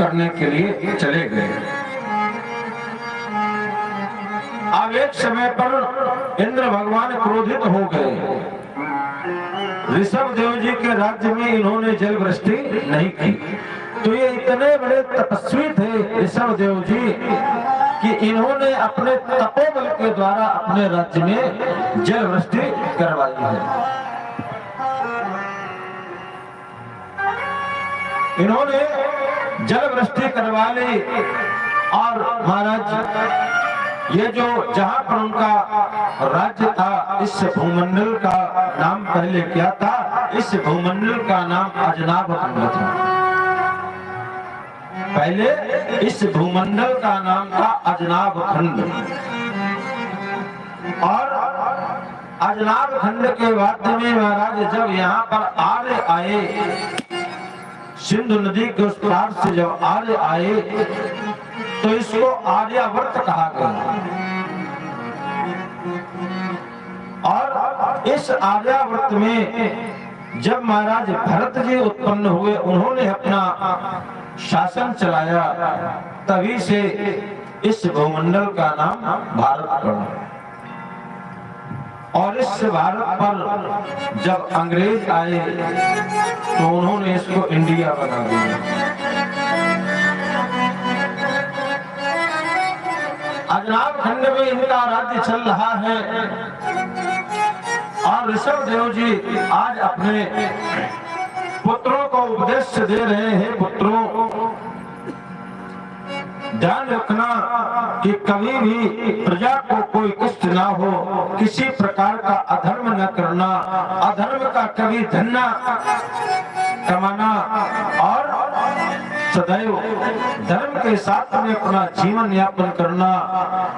करने के लिए चले गए। अब एक समय पर इंद्र भगवान क्रोधित हो गए। ऋषभ देव जी के राज्य में इन्होंने जल वृष्टि नहीं की। तो ये इतने बड़े तपस्वी थे ऋषभ देव जी कि इन्होंने अपने तपोबल के द्वारा अपने राज्य में जल वृष्टि करवाई है। इन्होंने जल वृष्टि करवा ली और महाराज ये जो जहां पर उनका राज्य था, इस भूमंडल का नाम पहले क्या था? इस भूमंडल का नाम अजनाभ खंड था। पहले इस भूमंडल का नाम था अजनाभ खंड। और अजनाभ खंड के बाद में महाराज जब यहाँ पर आर्य आए, सिंधु नदी के उस पार से जब आर्य आए तो इसको आर्यावर्त कहा गया। और इस आर्यावर्त में जब महाराज भरत जी उत्पन्न हुए, उन्होंने अपना शासन चलाया, तभी से इस भूमंडल का नाम भारत पड़ा। और इस भारत पर जब अंग्रेज आए तो उन्होंने इसको इंडिया बना दिया। अजनाभ खंड में इनका राज्य चल रहा है। और ऋषभ देव जी आज अपने पुत्रों को उपदेश दे रहे हैं, पुत्रों ध्यान रखना कि कभी भी प्रजा को कोई कष्ट ना हो, किसी प्रकार का अधर्म न करना, अधर्म का कभी धन न कमाना और सदैव धर्म के साथ में अपना जीवन यापन करना।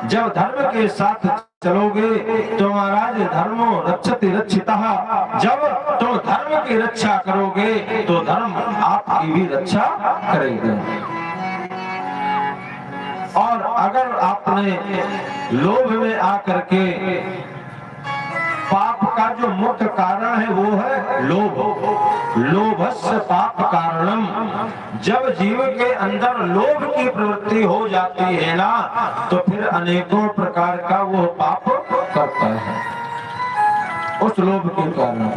जब धर्म के साथ चलोगे तो महाराज धर्मो रक्षति रक्षितः, जब तुम धर्म की रक्षा करोगे तो धर्म आपकी भी रक्षा करेगा। और अगर आपने लोभ में आकर के, पाप का जो मुख्य कारण है वो है लोभ, लोभस्य पाप कारणम। जब जीव के अंदर लोभ की प्रवृत्ति हो जाती है ना, तो फिर अनेकों प्रकार का वो पाप करता है। उस लोभ के कारण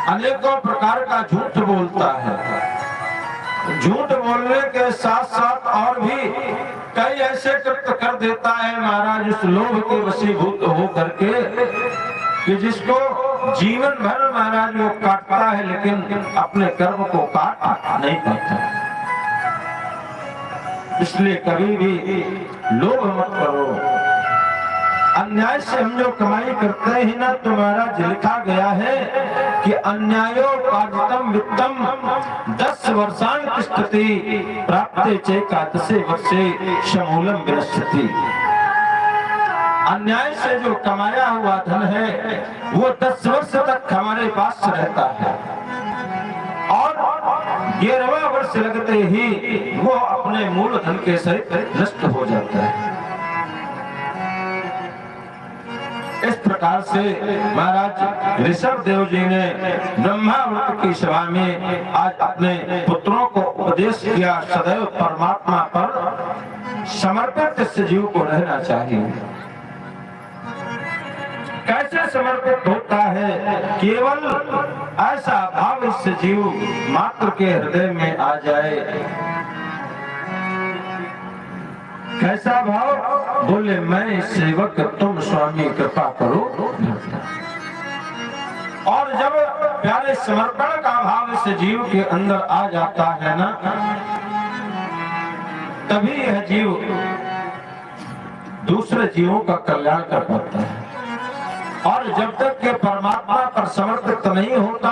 अनेकों प्रकार का झूठ बोलता है। झूठ बोलने के साथ साथ और भी कई ऐसे कृत्य कर देता है महाराज उस लोभ के वशीभूत हो करके, कि जिसको जीवन भर महाराज वो काटता है लेकिन अपने कर्म को काट नहीं पाता। इसलिए कभी भी लोभ मत करो। अन्याय से हम जो कमाई करते हैं ना, तो महाराज लिखा गया है कि अन्यायो पाजितम वित्तम 10 वर्षान तिष्ठति प्राप्ते चैकादशे वर्षे समूलम विनश्यति। अन्याय से जो कमाया हुआ धन है वो 10 वर्ष तक हमारे पास रहता है और 11वां वर्ष लगते ही वो अपने मूल धन के सहित नष्ट हो जाता है। इस प्रकार से महाराज ऋषभ देव जी ने ब्रह्मावर्त की सभा में आज अपने पुत्रों को उपदेश किया, सदैव परमात्मा पर समर्पित इस जीव को रहना चाहिए। कैसे समर्पित होता है? केवल ऐसा भाव इस जीव मात्र के हृदय में आ जाए। कैसा भाव? बोले मैं सेवक, तुम स्वामी कृपा करो। और जब प्यारे समर्पण का भाव इस जीव के अंदर आ जाता है ना, तभी यह जीव दूसरे जीवों का कल्याण कर पाता है। और जब तक के परमात्मा पर समर्पित नहीं होता,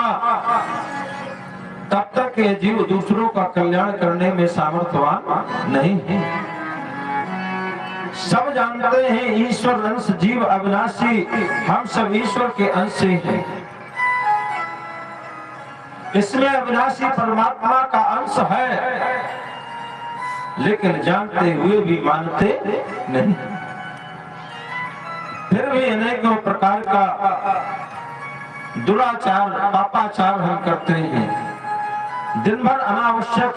तब तक ये जीव दूसरों का कल्याण करने में सामर्थ्यवान नहीं है। सब जानते हैं ईश्वर अंश जीव अविनाशी, हम सब ईश्वर के अंश हैं। इसमें अविनाशी परमात्मा का अंश है, लेकिन जानते हुए भी मानते नहीं। फिर भी अनेकों प्रकार का दुराचार पापाचार हम करते हैं। दिन भर अनावश्यक